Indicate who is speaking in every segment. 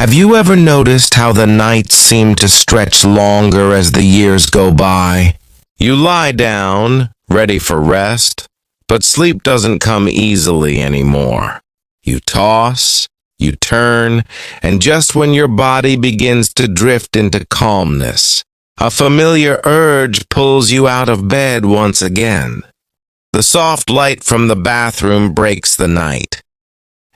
Speaker 1: Have you ever noticed how the nights seem to stretch longer as the years go by? You lie down, ready for rest, but sleep doesn't come easily anymore. You toss, you turn, and just when your body begins to drift into calmness, a familiar urge pulls you out of bed once again. The soft light from the bathroom breaks the night,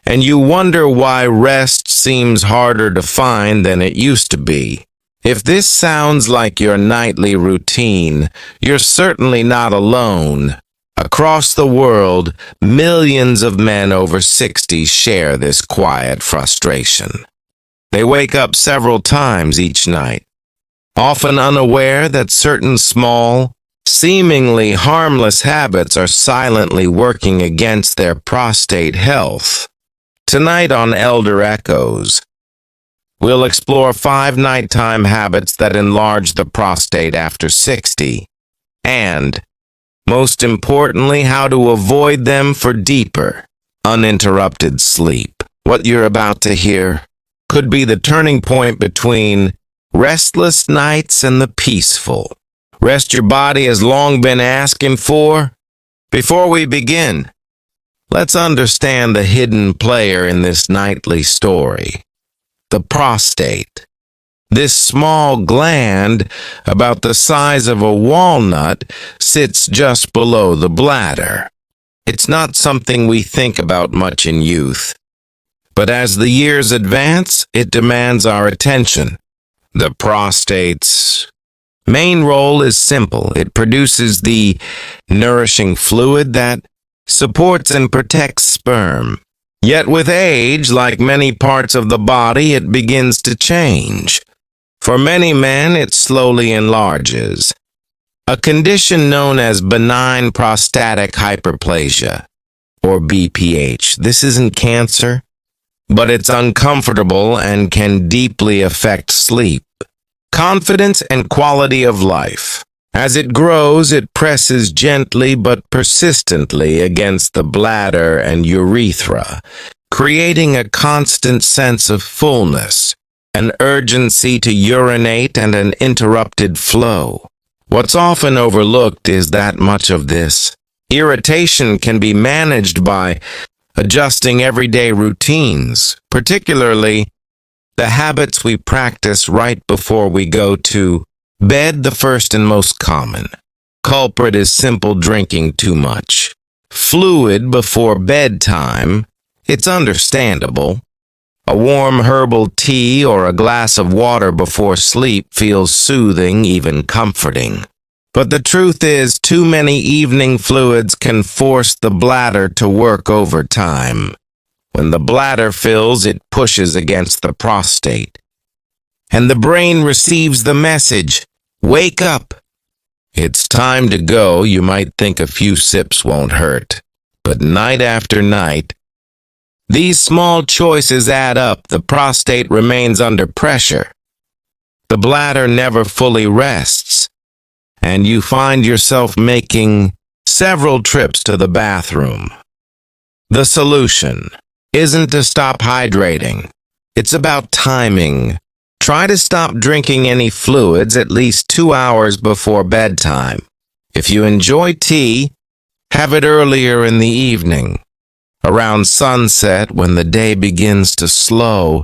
Speaker 1: and you wonder why rest seems harder to find than it used to be. If this sounds like your nightly routine, you're certainly not alone. Across the world, millions of men over 60 share this quiet frustration. They wake up several times each night, often unaware that certain small, seemingly harmless habits are silently working against their prostate health. Tonight on Elder Echoes, we'll explore 5 nighttime habits that enlarge the prostate after 60, and, most importantly, how to avoid them for deeper, uninterrupted sleep. What you're about to hear could be the turning point between restless nights and the peaceful rest your body has long been asking for. Before we begin, let's understand the hidden player in this nightly story. The prostate. This small gland, about the size of a walnut, sits just below the bladder. It's not something we think about much in youth, but as the years advance, it demands our attention. The prostate's main role is simple. It produces the nourishing fluid that supports and protects sperm. Yet with age, like many parts of the body, it begins to change. For many men, it slowly enlarges, a condition known as benign prostatic hyperplasia, or BPH. This isn't cancer, but it's uncomfortable and can deeply affect sleep, confidence, and quality of life. As it grows, it presses gently but persistently against the bladder and urethra, creating a constant sense of fullness, an urgency to urinate, and an interrupted flow. What's often overlooked is that much of this irritation can be managed by adjusting everyday routines, particularly the habits we practice right before we go to bed. The first and most common culprit is simple drinking too much fluid before bedtime. It's understandable. A warm herbal tea or a glass of water before sleep feels soothing, even comforting. But the truth is, too many evening fluids can force the bladder to work overtime. When the bladder fills, it pushes against the prostate, and the brain receives the message, "Wake up! It's time to go." You might think a few sips won't hurt, but night after night, these small choices add up. The prostate remains under pressure. The bladder never fully rests, and you find yourself making several trips to the bathroom. The solution isn't to stop hydrating. It's about timing. Try to stop drinking any fluids at least 2 hours before bedtime. If you enjoy tea, have it earlier in the evening. Around sunset, when the day begins to slow,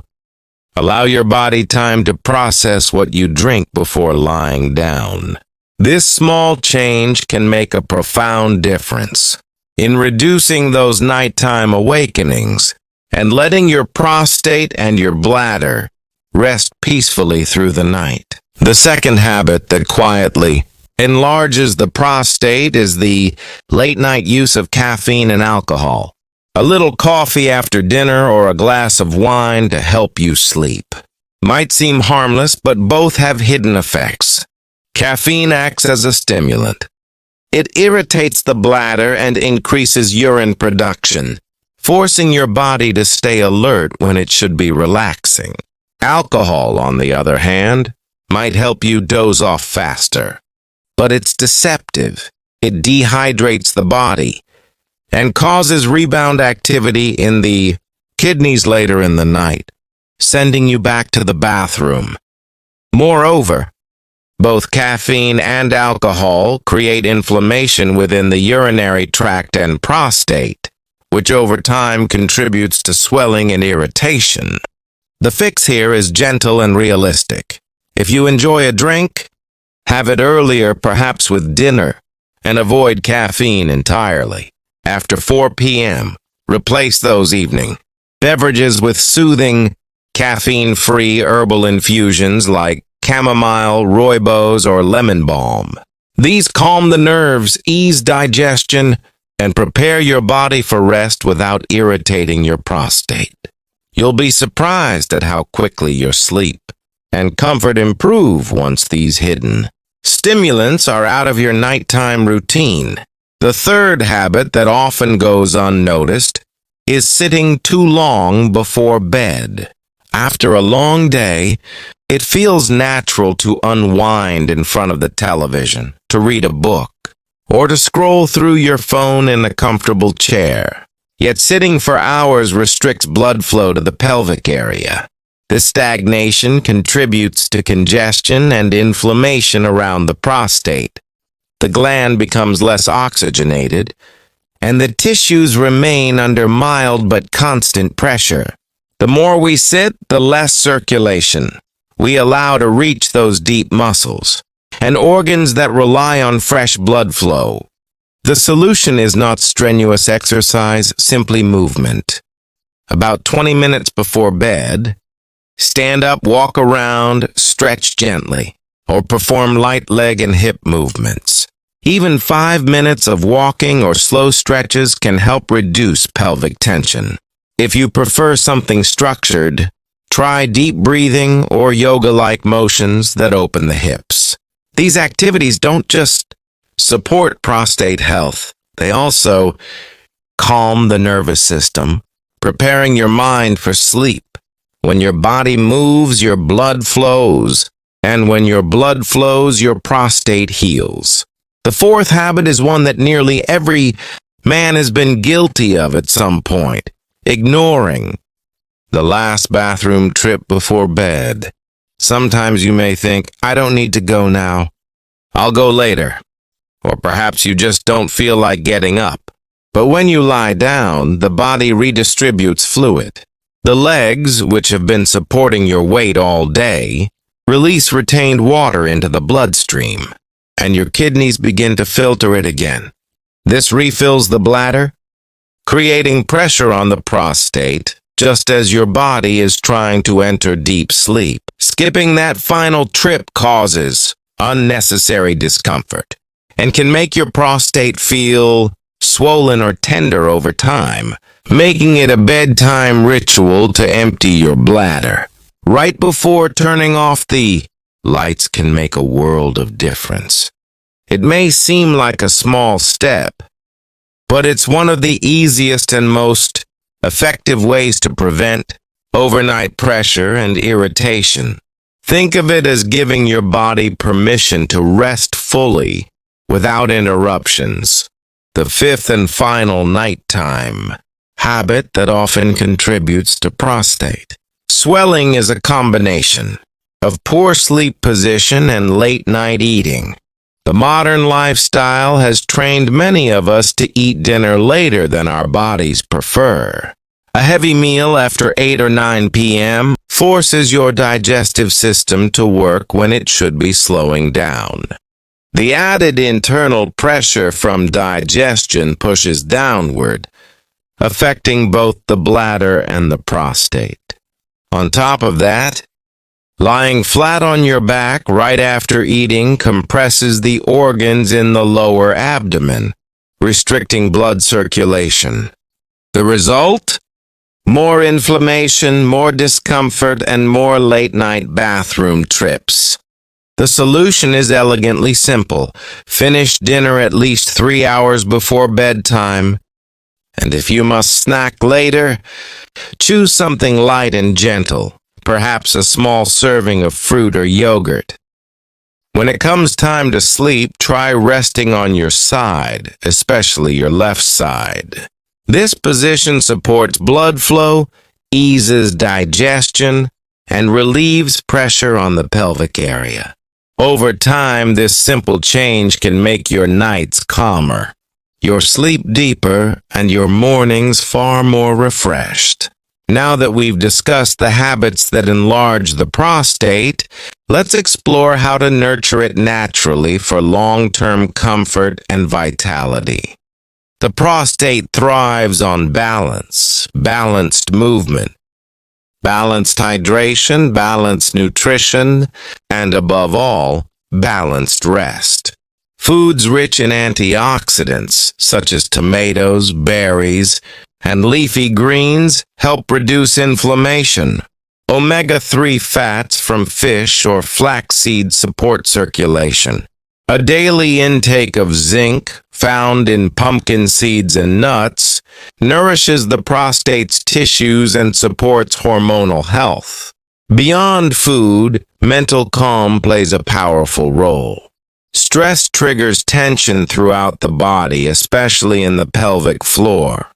Speaker 1: allow your body time to process what you drink before lying down. This small change can make a profound difference in reducing those nighttime awakenings and letting your prostate and your bladder rest peacefully through the night. The second habit that quietly enlarges the prostate is the late-night use of caffeine and alcohol. A little coffee after dinner or a glass of wine to help you sleep might seem harmless, but both have hidden effects. Caffeine acts as a stimulant. It irritates the bladder and increases urine production, forcing your body to stay alert when it should be relaxing. Alcohol, on the other hand, might help you doze off faster, but it's deceptive. It dehydrates the body and causes rebound activity in the kidneys later in the night. sending you back to the bathroom. Moreover, both caffeine and alcohol create inflammation within the urinary tract and prostate, which over time contributes to swelling and irritation. The fix here is gentle and realistic. If you enjoy a drink, have it earlier, perhaps with dinner, and avoid caffeine entirely. After 4 p.m., replace those evening beverages with soothing, caffeine-free herbal infusions like chamomile, rooibos, or lemon balm. These calm the nerves, ease digestion, and prepare your body for rest without irritating your prostate. You'll be surprised at how quickly your sleep and comfort improve once these hidden stimulants are out of your nighttime routine. The third habit that often goes unnoticed is sitting too long before bed. After a long day, it feels natural to unwind in front of the television, to read a book, or to scroll through your phone in a comfortable chair. Yet sitting for hours restricts blood flow to the pelvic area. This stagnation contributes to congestion and inflammation around the prostate. The gland becomes less oxygenated, and the tissues remain under mild but constant pressure. The more we sit, the less circulation we allow to reach those deep muscles and organs that rely on fresh blood flow. The solution is not strenuous exercise, simply movement. About 20 minutes before bed, stand up, walk around, stretch gently, or perform light leg and hip movements. Even 5 minutes of walking or slow stretches can help reduce pelvic tension. If you prefer something structured, try deep breathing or yoga-like motions that open the hips. These activities don't just support prostate health, they also calm the nervous system, preparing your mind for sleep. When your body moves, your blood flows, and when your blood flows, your prostate heals. The fourth habit is one that nearly every man has been guilty of at some point: ignoring the last bathroom trip before bed. Sometimes you may think, I don't need to go now, I'll go later. Or perhaps you just don't feel like getting up. But when you lie down, the body redistributes fluid. The legs, which have been supporting your weight all day, release retained water into the bloodstream, and your kidneys begin to filter it again. This refills the bladder, creating pressure on the prostate, just as your body is trying to enter deep sleep. Skipping that final trip causes unnecessary discomfort and can make your prostate feel swollen or tender over time, making it a bedtime ritual to empty your bladder. Right before turning off the lights can make a world of difference. It may seem like a small step, but it's one of the easiest and most effective ways to prevent overnight pressure and irritation. Think of it as giving your body permission to rest fully without interruptions. The fifth and final nighttime habit that often contributes to prostate swelling is a combination of poor sleep position and late-night eating. The modern lifestyle has trained many of us to eat dinner later than our bodies prefer. A heavy meal after 8 or 9 p.m. forces your digestive system to work when it should be slowing down. The added internal pressure from digestion pushes downward, affecting both the bladder and the prostate. On top of that, lying flat on your back right after eating compresses the organs in the lower abdomen, restricting blood circulation. The result? More inflammation, more discomfort, and more late-night bathroom trips. The solution is elegantly simple. Finish dinner at least 3 hours before bedtime, and if you must snack later, choose something light and gentle, perhaps a small serving of fruit or yogurt. When it comes time to sleep, try resting on your side, especially your left side. This position supports blood flow, eases digestion, and relieves pressure on the pelvic area. Over time, this simple change can make your nights calmer, your sleep deeper, and your mornings far more refreshed. Now that we've discussed the habits that enlarge the prostate, let's explore how to nurture it naturally for long-term comfort and vitality. The prostate thrives on balance, balanced movement, balanced hydration, balanced nutrition, and above all, balanced rest. Foods rich in antioxidants, such as tomatoes, berries, and leafy greens, help reduce inflammation. Omega-3 fats from fish or flaxseed support circulation. A daily intake of zinc, found in pumpkin seeds and nuts, nourishes the prostate's tissues and supports hormonal health. Beyond food, mental calm plays a powerful role. Stress triggers tension throughout the body, especially in the pelvic floor.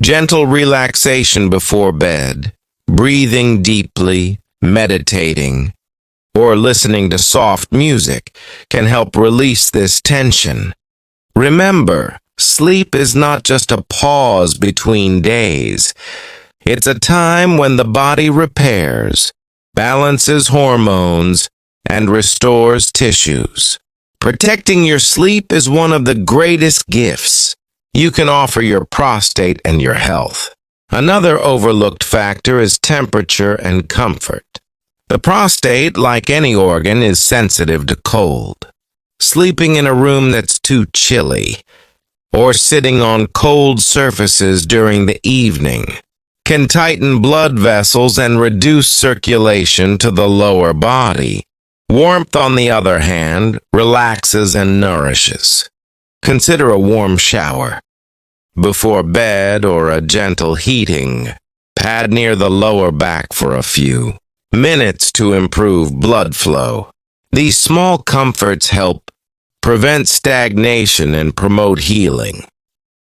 Speaker 1: Gentle relaxation before bed, breathing deeply, meditating, or listening to soft music can help release this tension. Remember, sleep is not just a pause between days. It's a time when the body repairs, balances hormones, and restores tissues. Protecting your sleep is one of the greatest gifts you can offer your prostate and your health. Another overlooked factor is temperature and comfort. The prostate, like any organ, is sensitive to cold. Sleeping in a room that's too chilly or sitting on cold surfaces during the evening can tighten blood vessels and reduce circulation to the lower body. Warmth, on the other hand, relaxes and nourishes. Consider a warm shower before bed or a gentle heating pad near the lower back for a few minutes to improve blood flow. These small comforts help prevent stagnation and promote healing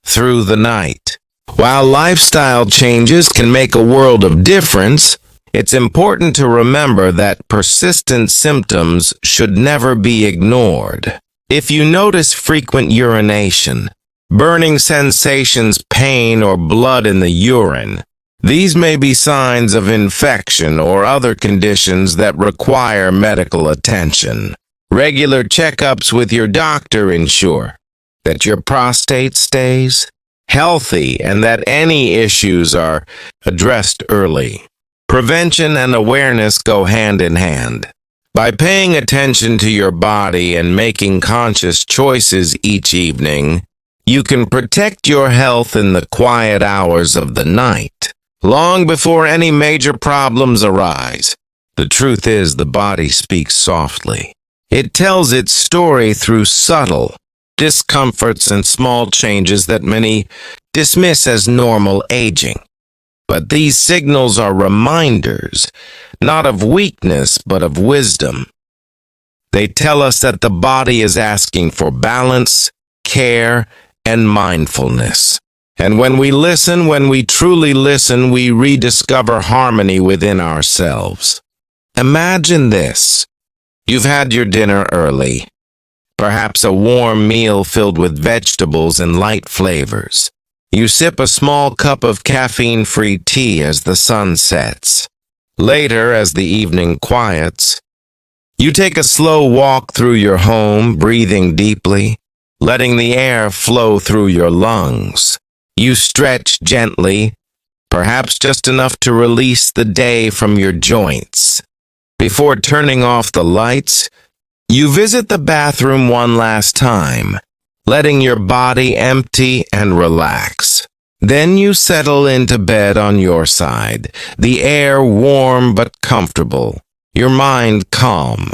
Speaker 1: through the night. While lifestyle changes can make a world of difference, it's important to remember that persistent symptoms should never be ignored. If you notice frequent urination, burning sensations, pain, or blood in the urine, these may be signs of infection or other conditions that require medical attention. Regular checkups with your doctor ensure that your prostate stays healthy and that any issues are addressed early. Prevention and awareness go hand in hand. By paying attention to your body and making conscious choices each evening, you can protect your health in the quiet hours of the night, long before any major problems arise. The truth is, the body speaks softly. It tells its story through subtle discomforts and small changes that many dismiss as normal aging. But these signals are reminders, not of weakness, but of wisdom. They tell us that the body is asking for balance, care, and mindfulness. And when we listen, when we truly listen, we rediscover harmony within ourselves. Imagine this. You've had your dinner early, perhaps a warm meal filled with vegetables and light flavors. You sip a small cup of caffeine-free tea as the sun sets. Later, as the evening quiets, you take a slow walk through your home, breathing deeply, letting the air flow through your lungs. You stretch gently, perhaps just enough to release the day from your joints. Before turning off the lights, you visit the bathroom one last time, letting your body empty and relax. Then you settle into bed on your side, the air warm but comfortable, your mind calm.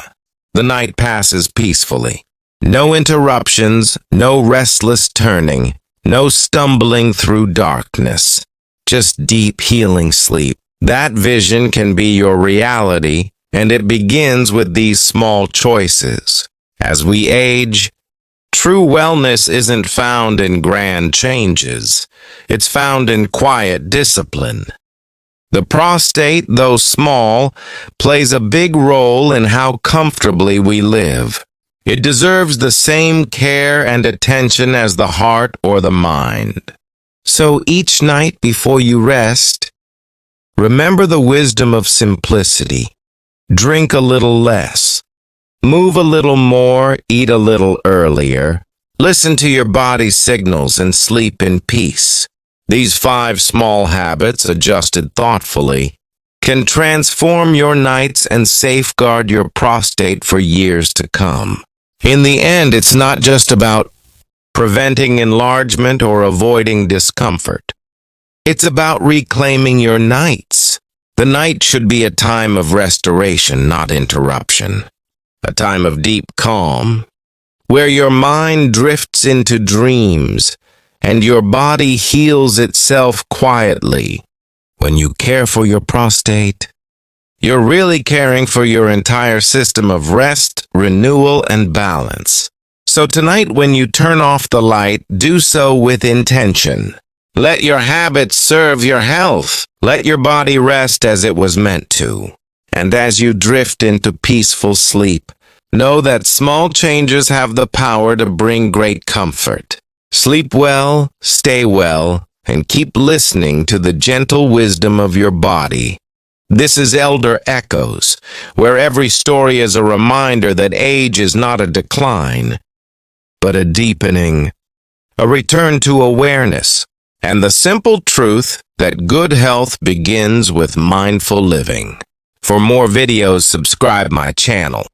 Speaker 1: The night passes peacefully. No interruptions, no restless turning, no stumbling through darkness. Just deep healing sleep. That vision can be your reality, and it begins with these small choices. As we age, true wellness isn't found in grand changes. It's found in quiet discipline. The prostate, though small, plays a big role in how comfortably we live. It deserves the same care and attention as the heart or the mind. So each night before you rest, remember the wisdom of simplicity. Drink a little less. Move a little more, eat a little earlier. Listen to your body's signals and sleep in peace. These 5 small habits, adjusted thoughtfully, can transform your nights and safeguard your prostate for years to come. In the end, it's not just about preventing enlargement or avoiding discomfort. It's about reclaiming your nights. The night should be a time of restoration, not interruption. A time of deep calm, where your mind drifts into dreams and your body heals itself quietly. When you care for your prostate, you're really caring for your entire system of rest, renewal, and balance. So tonight, when you turn off the light, do so with intention. Let your habits serve your health. Let your body rest as it was meant to. And as you drift into peaceful sleep, know that small changes have the power to bring great comfort. Sleep well, stay well, and keep listening to the gentle wisdom of your body. This is Elder Echoes, where every story is a reminder that age is not a decline, but a deepening, a return to awareness, and the simple truth that good health begins with mindful living. For more videos, subscribe my channel.